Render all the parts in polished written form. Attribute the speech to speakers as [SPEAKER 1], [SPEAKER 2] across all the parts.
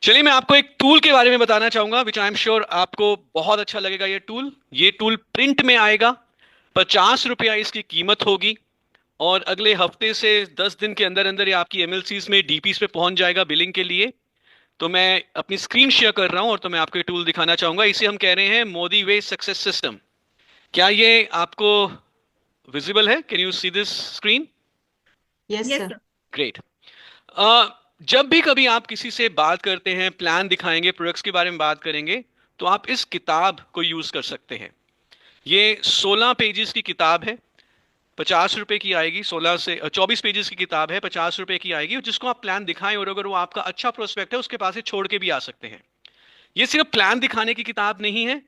[SPEAKER 1] चलिए मैं आपको एक टूल के बारे में बताना चाहूंगा विच आई एम श्योर आपको बहुत अच्छा लगेगा। ये टूल प्रिंट में आएगा। 50 रुपया इसकी कीमत होगी। और अगले हफ्ते से 10 दिन के अंदर अंदर ये आपकी एमएलसीज में डीपीस पे पहुंच जाएगा बिलिंग के लिए। तो मैं अपनी स्क्रीन शेयर कर रहा हूं और तो मैं आपको ये टूल दिखाना चाहूंगा। इसे हम कह रहे हैं मोदी वे सक्सेस सिस्टम। क्या ये आपको विजिबल है? Can you see this screen?
[SPEAKER 2] Yes
[SPEAKER 3] yes
[SPEAKER 2] sir.
[SPEAKER 3] Sir.
[SPEAKER 1] Great. जब भी कभी आप किसी से बात करते हैं, प्लान दिखाएंगे, प्रोडक्ट्स के बारे में बात करेंगे, तो आप इस किताब को यूज कर सकते हैं। ये 16 पेजेस की किताब है। 50 रुपए की आएगी। 24 पेजेस की किताब है, 50 रुपए की आएगी। और जिसको आप प्लान दिखाएं और अगर वो आपका अच्छा प्रोस्पेक्ट है उसके पास से छोड़ के भी आ सकते हैं। ये सिर्फ प्लान दिखाने की किताब नहीं है,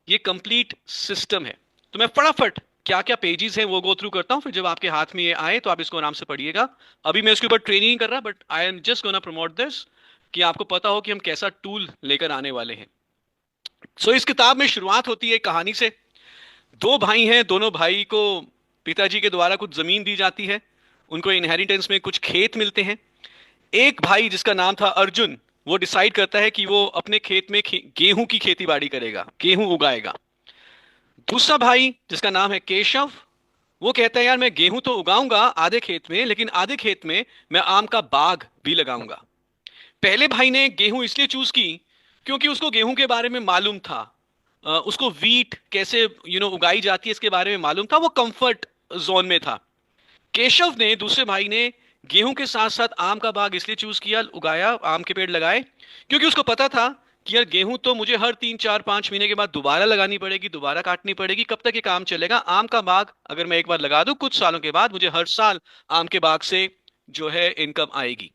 [SPEAKER 1] ये कंप्लीट सिस्टम है। तो मैं फटाफट क्या क्या पेजेस हैं वो गो थ्रू करता हूं, फिर जब आपके हाथ में ये आए तो आप इसको आराम से पढ़िएगा। अभी मैं इसके ऊपर ट्रेनिंग नहीं कर रहा, but I am just gonna promote this कि आपको पता हो कि हम कैसा टूल लेकर आने वाले हैं। इस किताब में शुरुआत होती है एक कहानी से। दो भाई हैं, दोनों भाई को पिताजी के द्वारा कुछ जमीन दी जाती है। उनको इनहेरिटेंस में कुछ खेत मिलते हैं। एक भाई जिसका नाम था अर्जुन, वो डिसाइड करता है कि वो अपने खेत में गेहूं की खेती बाड़ी करेगा, गेहूं उगाएगा। दूसरा भाई जिसका नाम है केशव, वो कहता है यार मैं गेहूं तो उगाऊंगा आधे खेत में, लेकिन आधे खेत में मैं आम का बाग भी लगाऊंगा। पहले भाई ने गेहूं इसलिए चूज की क्योंकि उसको गेहूं के बारे में मालूम था। उसको वीट कैसे उगाई जाती है इसके बारे में मालूम था, वो कंफर्ट जोन में था। केशव ने, दूसरे भाई ने, गेहूं के साथ साथ आम का बाग इसलिए चूज किया, उगाया, आम के पेड़ लगाए, क्योंकि उसको पता था कि यार गेहूं तो मुझे हर 3 4 5 महीने के बाद दोबारा लगानी पड़ेगी, दोबारा काटनी पड़ेगी, कब तक ये काम चलेगा। आम का बाग अगर मैं एक बार लगा दूं, कुछ सालों के बाद मुझे हर साल आम के बाग से जो है इनकम आएगी।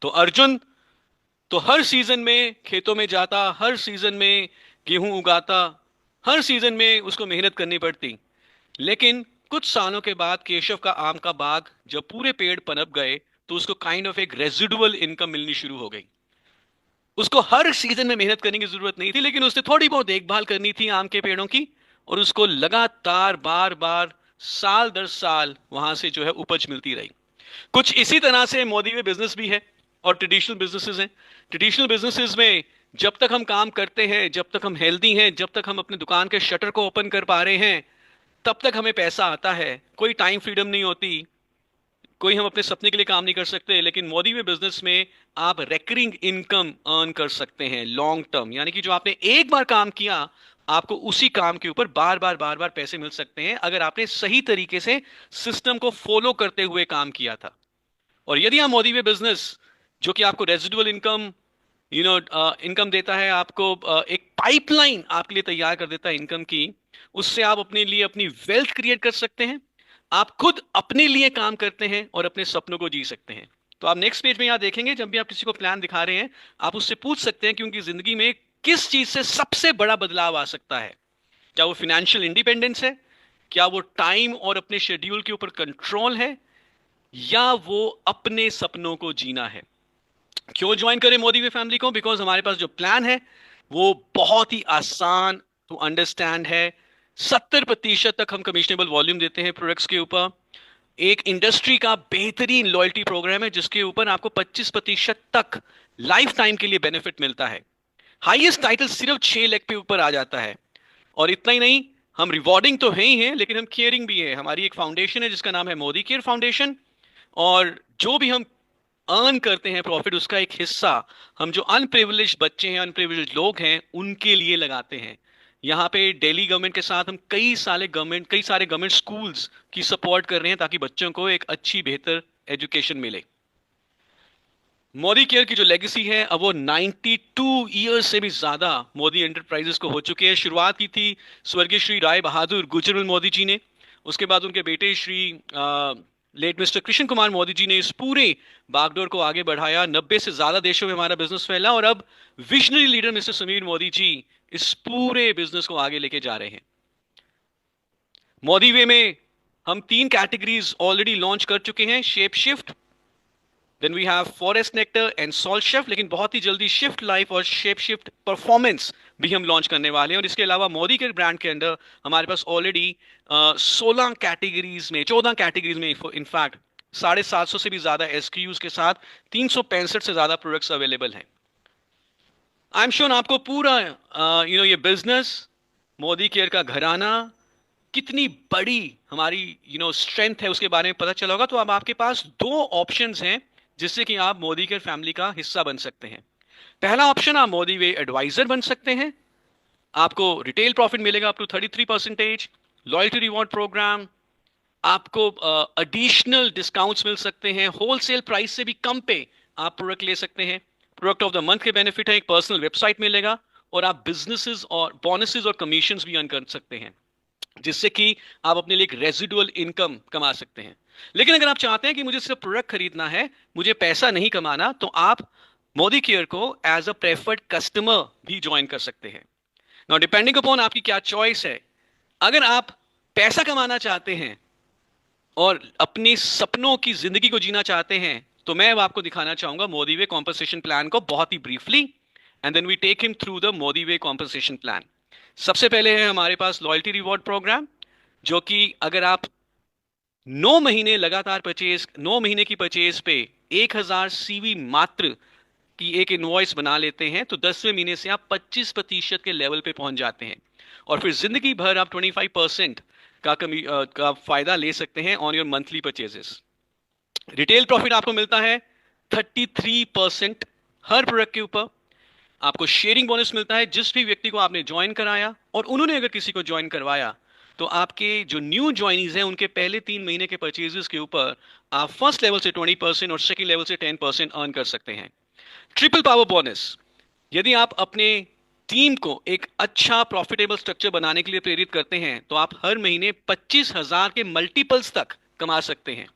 [SPEAKER 1] तो अर्जुन तो हर सीजन में खेतों में जाता, हर सीजन में गेहूं उगाता, हर सीजन में उसको मेहनत करनी पड़ती। लेकिन कुछ सालों के बाद केशव का आम का बाग जब पूरे पेड़ पनप गए तो उसको काइंड ऑफ एक रेजिडुअल इनकम मिलनी शुरू हो गई। उसको हर सीजन में मेहनत करने की जरूरत नहीं थी, लेकिन उसने थोड़ी बहुत देखभाल करनी थी आम के पेड़ों की। और उसको लगातार बार बार साल दर साल वहां से जो है उपज मिलती रही। कुछ इसी तरह से मोदी में बिजनेस भी है और ट्रेडिशनल बिजनेसेस हैं। ट्रेडिशनल बिजनेसेस में जब तक हम काम करते हैं, जब तक हम हेल्दी हैं, जब तक हम अपने दुकान के शटर को ओपन कर पा रहे हैं, तब तक हमें पैसा आता है। कोई टाइम फ्रीडम नहीं होती, कोई हम अपने सपने के लिए काम नहीं कर सकते। लेकिन मोदी में बिजनेस में आप रेकरिंग इनकम अर्न कर सकते हैं लॉन्ग टर्म, यानी कि जो आपने एक बार काम किया, आपको उसी काम के ऊपर बार बार पैसे मिल सकते हैं अगर आपने सही तरीके से सिस्टम को फॉलो करते हुए काम किया था। और यदि आप मोदी में बिजनेस, जो कि आपको रेजिडुअल इनकम इनकम देता है, आपको एक पाइपलाइन आपके लिए तैयार कर देता है इनकम की, उससे आप अपने लिए अपनी वेल्थ क्रिएट कर सकते हैं। आप खुद अपने लिए काम करते हैं और अपने सपनों को जी सकते हैं। तो आप नेक्स्ट पेज में यहां देखेंगे, जब भी आप किसी को प्लान दिखा रहे हैं, आप उससे पूछ सकते हैं कि उनकी जिंदगी में किस चीज से सबसे बड़ा बदलाव आ सकता है। क्या वो फाइनेंशियल इंडिपेंडेंस है, क्या वो टाइम और अपने शेड्यूल के ऊपर कंट्रोल है, या वो अपने सपनों को जीना है। क्यों ज्वाइन करें मोदी वे फैमिली को? बिकॉज हमारे पास जो प्लान है वो बहुत ही आसान टू अंडरस्टैंड है। 70% तक हम कमिशनेबल वॉल्यूम देते हैं प्रोडक्ट्स के ऊपर। एक इंडस्ट्री का बेहतरीन लॉयल्टी प्रोग्राम है जिसके ऊपर आपको 25% तक लाइफ टाइम के लिए बेनिफिट मिलता है। हाईएस्ट टाइटल सिर्फ 6 लाख पे ऊपर आ जाता है। और इतना ही नहीं, हम रिवॉर्डिंग तो है ही हैं, लेकिन हम केयरिंग भी है। हमारी एक फाउंडेशन है जिसका नाम है मोदी केयर फाउंडेशन। और जो भी हम अर्न करते हैं प्रॉफिट, उसका एक हिस्सा हम जो अनप्रिविलेज्ड बच्चे हैं, अनप्रिविलेज्ड लोग हैं, उनके लिए लगाते हैं। यहाँ पे दिल्ली गवर्नमेंट के साथ हम कई सारे गवर्नमेंट स्कूल्स की सपोर्ट कर रहे हैं ताकि बच्चों को एक अच्छी बेहतर एजुकेशन मिले। मोदी केयर की जो लेगेसी है, अब वो 92 ईयर्स से भी ज्यादा मोदी एंटरप्राइजेस को हो चुके हैं। शुरुआत की थी स्वर्गीय श्री राय बहादुर गुजरल मोदी जी ने। उसके बाद उनके बेटे श्री लेट मिस्टर कृष्ण कुमार मोदी जी ने इस पूरे बागडोर को आगे बढ़ाया। 90 से ज्यादा देशों में हमारा बिजनेस फैला और अब visionary leader mister Sameer Modi ji इस पूरे बिजनेस को आगे लेके जा रहे हैं। मोदी वे में हम 3 कैटेगरीज ऑलरेडी लॉन्च कर चुके हैं। Shape shift, then we have forest nectar and salt chef, लेकिन बहुत ही जल्दी शिफ्ट लाइफ और शेप शिफ्ट परफॉर्मेंस भी हम लॉन्च करने वाले हैं। और इसके अलावा मोदी के ब्रांड के अंदर हमारे पास ऑलरेडी 14 कैटेगरीज में इनफैक्ट 750 से भी ज्यादा एसक्यूज के साथ 365 से ज्यादा प्रोडक्ट्स अवेलेबल हैं। आई एम श्योर आपको पूरा ये बिजनेस, मोदी केयर का घराना, कितनी बड़ी हमारी स्ट्रेंथ है उसके बारे में पता चला होगा। तो अब आपके पास दो ऑप्शंस हैं जिससे कि आप मोदी केयर फैमिली का हिस्सा बन सकते हैं। पहला ऑप्शन, आप मोदी वे एडवाइजर बन सकते हैं। आपको रिटेल प्रॉफिट मिलेगा up to 33%, loyalty reward program, आपको एडिशनल डिस्काउंट्स मिल सकते हैं, होलसेल प्राइस से भी कम पे आप प्रोडक्ट ले सकते हैं। प्रोडक्ट ऑफ द मंथ के बेनिफिट है, एक पर्सनल वेबसाइट मिलेगा, और आप बिजनेसेस और बोनसेस और कमीशंस भी अर्न कर सकते हैं, जिससे कि आप अपने लिए एक रेजिडुअल इनकम कमा सकते हैं। लेकिन अगर आप चाहते हैं कि मुझे सिर्फ प्रोडक्ट खरीदना है, मुझे पैसा नहीं कमाना, तो आप मोदी केयर को एज अ प्रेफर्ड कस्टमर भी ज्वाइन कर सकते हैं। नाउ डिपेंडिंग अपॉन आपकी क्या चॉइस है। अगर आप पैसा कमाना चाहते हैं और अपनी सपनों की जिंदगी को जीना चाहते हैं, तो मैं अब आपको दिखाना चाहूंगा मोदी वे कॉम्पनसेशन प्लान को बहुत ही briefly, and then we take him through the Modi way compensation plan. सबसे पहले है हमारे पास लॉयल्टी रिवॉर्ड प्रोग्राम, जो कि अगर आप 9 महीने लगातार परचेज, 9 महीने की परचेज पे 1000 CV मात्र की एक इनवॉइस बना लेते हैं, तो 10वें महीने से आप 25% के लेवल पे पहुंच जाते हैं, और फिर जिंदगी भर आप 25% का फायदा ले सकते हैं on your monthly purchases. Retail profit आपको मिलता है 33% हर प्रोडक्ट के ऊपर। आपको शेयरिंग बोनस मिलता है, जिस भी व्यक्ति को आपने ज्वाइन कराया और उन्होंने अगर किसी को ज्वाइन करवाया, तो आपके जो न्यू ज्वाइनीज हैं उनके पहले 3 महीने के परचेजेस के ऊपर आप फर्स्ट लेवल से 20% और सेकंड लेवल से 10% अर्न कर सकते हैं। ट्रिपल पावर बोनस, यदि आप अपने टीम को एक अच्छा प्रॉफिटेबल स्ट्रक्चर बनाने के लिए प्रेरित करते हैं, तो आप हर महीने 25,000 के मल्टीपल्स तक कमा सकते हैं।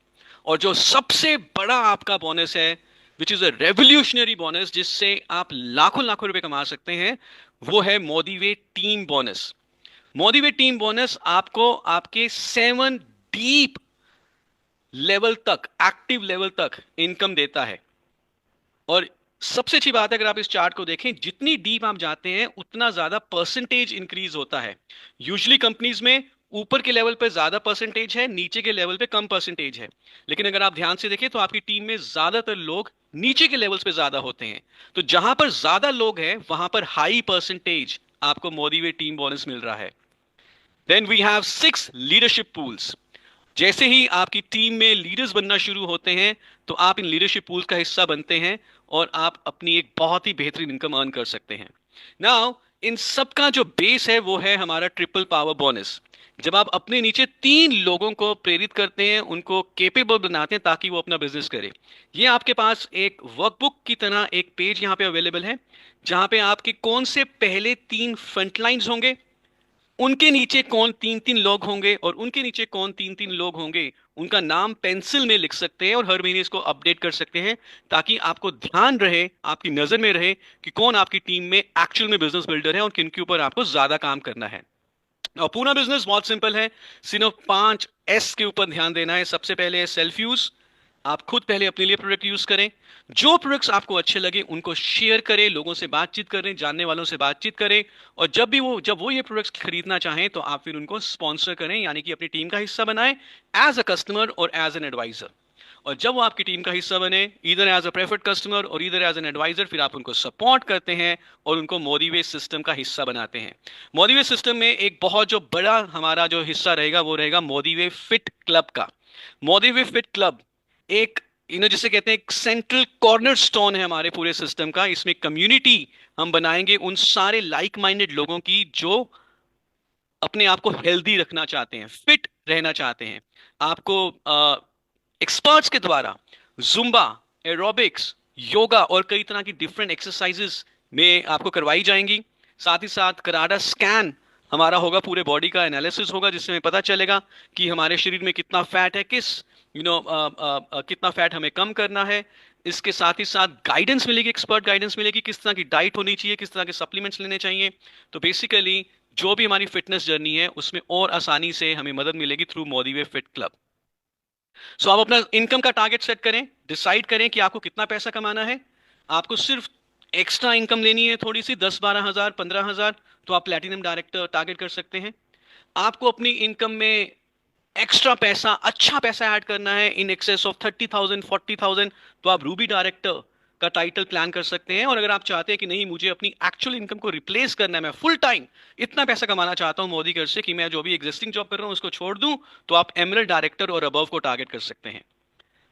[SPEAKER 1] और जो सबसे बड़ा आपका बोनस है, which is a revolutionary bonus, जिससे आप लाखों लाखों रुपए कमा सकते हैं, वो है Modi way team bonus. Modi way team bonus आपको आपके 7 डीप लेवल तक, एक्टिव लेवल तक इनकम देता है। और सबसे अच्छी बात है, अगर आप इस चार्ट को देखें, जितनी डीप आप जाते हैं उतना ज्यादा परसेंटेज इंक्रीज होता है। यूजुअली कंपनीज में ऊपर के लेवल पे ज्यादा परसेंटेज है, नीचे के लेवल पे कम परसेंटेज है। लेकिन अगर आप ध्यान से देखें तो आपकी टीम में ज्यादातर लोग नीचे के लेवल्स पे ज्यादा होते हैं। तो जहां पर ज्यादा लोग हैं वहां पर हाई परसेंटेज आपको मोदी वे टीम बोनस मिल रहा है। Then we have 6 leadership pools. जैसे ही आपकी टीम में लीडर्स बनना शुरू होते हैं, तो आप इन लीडरशिप पूल का हिस्सा बनते हैं, और आप अपनी एक बहुत ही बेहतरीन इनकम अर्न कर सकते हैं। नाउ इन सब का जो बेस है वो है हमारा ट्रिपल पावर बोनस। जब आप अपने नीचे 3 लोगों को प्रेरित करते हैं, उनको केपेबल बनाते हैं ताकि वो अपना बिजनेस करे। ये आपके पास एक वर्कबुक की तरह एक पेज यहाँ पे अवेलेबल है, जहां पे आपके कौन से पहले 3 फ्रंटलाइंस होंगे, उनके नीचे कौन 3 3 लोग होंगे, और उनके नीचे कौन 3 3 लोग होंगे, उनका नाम पेंसिल में लिख सकते हैं और हर महीने इसको अपडेट कर सकते हैं, ताकि आपको ध्यान रहे, आपकी नजर में रहे कि कौन आपकी टीम में एक्चुअल में बिजनेस बिल्डर है और किन के ऊपर आपको ज्यादा काम करना है। और पूरा बिजनेस बहुत सिंपल है, सिर्फ 5 S के ऊपर ध्यान देना है। सबसे पहले है सेल्फ यूज। आप खुद पहले अपने लिए प्रोडक्ट यूज करें, जो प्रोडक्ट्स आपको अच्छे लगे उनको शेयर करें, लोगों से बातचीत करें, जानने वालों से बातचीत करें, और जब वो ये प्रोडक्ट्स खरीदना चाहें तो आप फिर उनको स्पॉन्सर करें, यानी कि अपनी टीम का हिस्सा बनाएं एज अ कस्टमर और एज एन एडवाइजर। और जब वो आपकी टीम का हिस्सा बने, इधर एज अ प्रेफर्ड कस्टमर और इधर एज एन एडवाइजर, फिर आप उनको सपोर्ट करते हैं और उनको मोदी वे सिस्टम का हिस्सा बनाते हैं। मोदी वे सिस्टम में एक बहुत जो बड़ा हमारा जो हिस्सा रहेगा वो रहेगा मोदी वे फिट क्लब का। मोदी वे फिट क्लब एक जिसे कहते हैं एक सेंट्रल कॉर्नर स्टोन है हमारे पूरे सिस्टम का। इसमें कम्युनिटी हम बनाएंगे उन सारे लाइक माइंडेड लोगों की जो अपने आप को हेल्दी रखना चाहते हैं, फिट रहना चाहते हैं। आपको एक्सपर्ट्स के द्वारा जुम्बा, एरोबिक्स, योगा और कई तरह की डिफरेंट एक्सरसाइजेस में आपको करवाई जाएंगी। साथ ही साथ कराडा स्कैन हमारा होगा, पूरे बॉडी का एनालिसिस होगा, जिससे हमें पता चलेगा कि हमारे शरीर में कितना फैट है, किस कितना फैट हमें कम करना है। इसके साथ ही साथ गाइडेंस मिलेगी, एक्सपर्ट गाइडेंस मिलेगी, किस तरह की डाइट होनी चाहिए, किस तरह के सप्लीमेंट्स लेने चाहिए। तो बेसिकली जो भी हमारी फिटनेस जर्नी है उसमें और आसानी से हमें मदद मिलेगी थ्रू मोदी वे फिट क्लब। सो आप अपना इनकम का टारगेट सेट करें, डिसाइड करें कि आपको कितना पैसा कमाना है। आपको सिर्फ एक्स्ट्रा इनकम लेनी है थोड़ी सी, 10 12 हज़ार 15 हज़ार, तो आप प्लेटिनम डायरेक्टर टारगेट कर सकते हैं। आपको अपनी इनकम में एक्स्ट्रा पैसा, अच्छा पैसा ऐड करना है इन एक्सेस ऑफ 30,000 40,000, तो आप रूबी डायरेक्टर का टाइटल प्लान कर सकते हैं। और अगर आप चाहते हैं कि नहीं, मुझे अपनी एक्चुअल इनकम को रिप्लेस करना है, मैं फुल टाइम इतना पैसा कमाना चाहता हूं मोदी कर से कि मैं जो भी एग्जिस्टिंग जॉब कर रहा हूं उसको छोड़ दूं, तो आप एमरल्ड डायरेक्टर और अबव को टारगेट कर सकते हैं।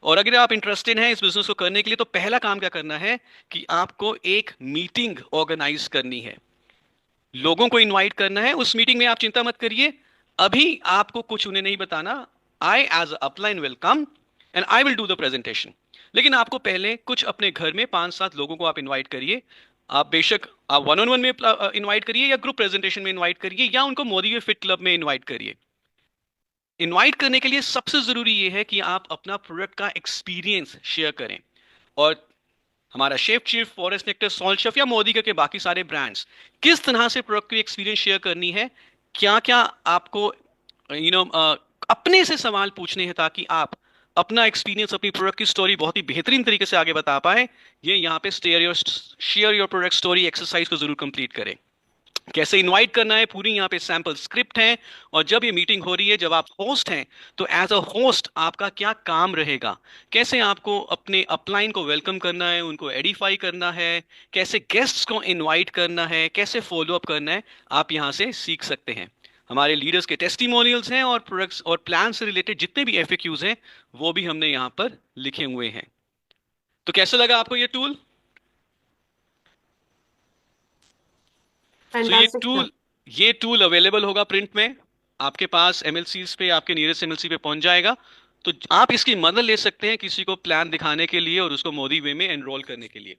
[SPEAKER 1] और अगर आप इंटरेस्टेड हैं इस बिजनेस को करने के लिए, तो पहला काम क्या करना है कि आपको एक मीटिंग ऑर्गेनाइज करनी है, लोगों को इनवाइट करना है। उस मीटिंग में आप चिंता मत करिए, अभी आपको कुछ उन्हें नहीं बताना। I as upline will come and I will do the presentation. लेकिन आपको पहले कुछ अपने घर में 5-7 लोगों को आप इनवाइट करिए। आप बेशक आप वन ऑन वन में इनवाइट करिए, या ग्रुप प्रेजेंटेशन में इनवाइट करिए, या उनको मोदी वे फिट क्लब में इनवाइट करिए। इनवाइट करने के लिए सबसे जरूरी यह है कि आप अपना प्रोडक्ट का एक्सपीरियंस शेयर करें। और हमारा chef chief, forest nectar, salt chef या मोदी के बाकी सारे ब्रांड्स, किस तरह से प्रोडक्ट की एक्सपीरियंस शेयर करनी है, क्या क्या आपको अपने से सवाल पूछने हैं, ताकि आप अपना एक्सपीरियंस, अपनी प्रोडक्ट की स्टोरी बहुत ही बेहतरीन तरीके से आगे बता पाए। ये यहाँ पे share your product story exercise को जरूर कंप्लीट करें। कैसे इनवाइट करना है, पूरी यहाँ पे सैंपल स्क्रिप्ट है। और जब ये मीटिंग हो रही है, जब आप होस्ट हैं, तो एज अ होस्ट आपका क्या काम रहेगा, कैसे आपको अपने अपलाइन को वेलकम करना है, उनको एडिफाई करना है, कैसे गेस्ट्स को इनवाइट करना है, कैसे फॉलो अप करना है, आप यहाँ से सीख सकते हैं। हमारे लीडर्स के टेस्टिमोनियल्स हैं, और प्रोडक्ट्स और प्लान से रिलेटेड जितने भी एफएक्यूज हैं वो भी हमने यहाँ पर लिखे हुए हैं। तो कैसा लगा आपको ये टूल? सो
[SPEAKER 2] फैंटास्टिक था।
[SPEAKER 1] ये टूल अवेलेबल होगा प्रिंट में, आपके पास एमएलसीज पे, आपके नियरेस्ट एमएलसी पे पहुंच जाएगा। तो आप इसकी मदद ले सकते हैं किसी को प्लान दिखाने के लिए और उसको मोदी वे में एनरोल करने के लिए।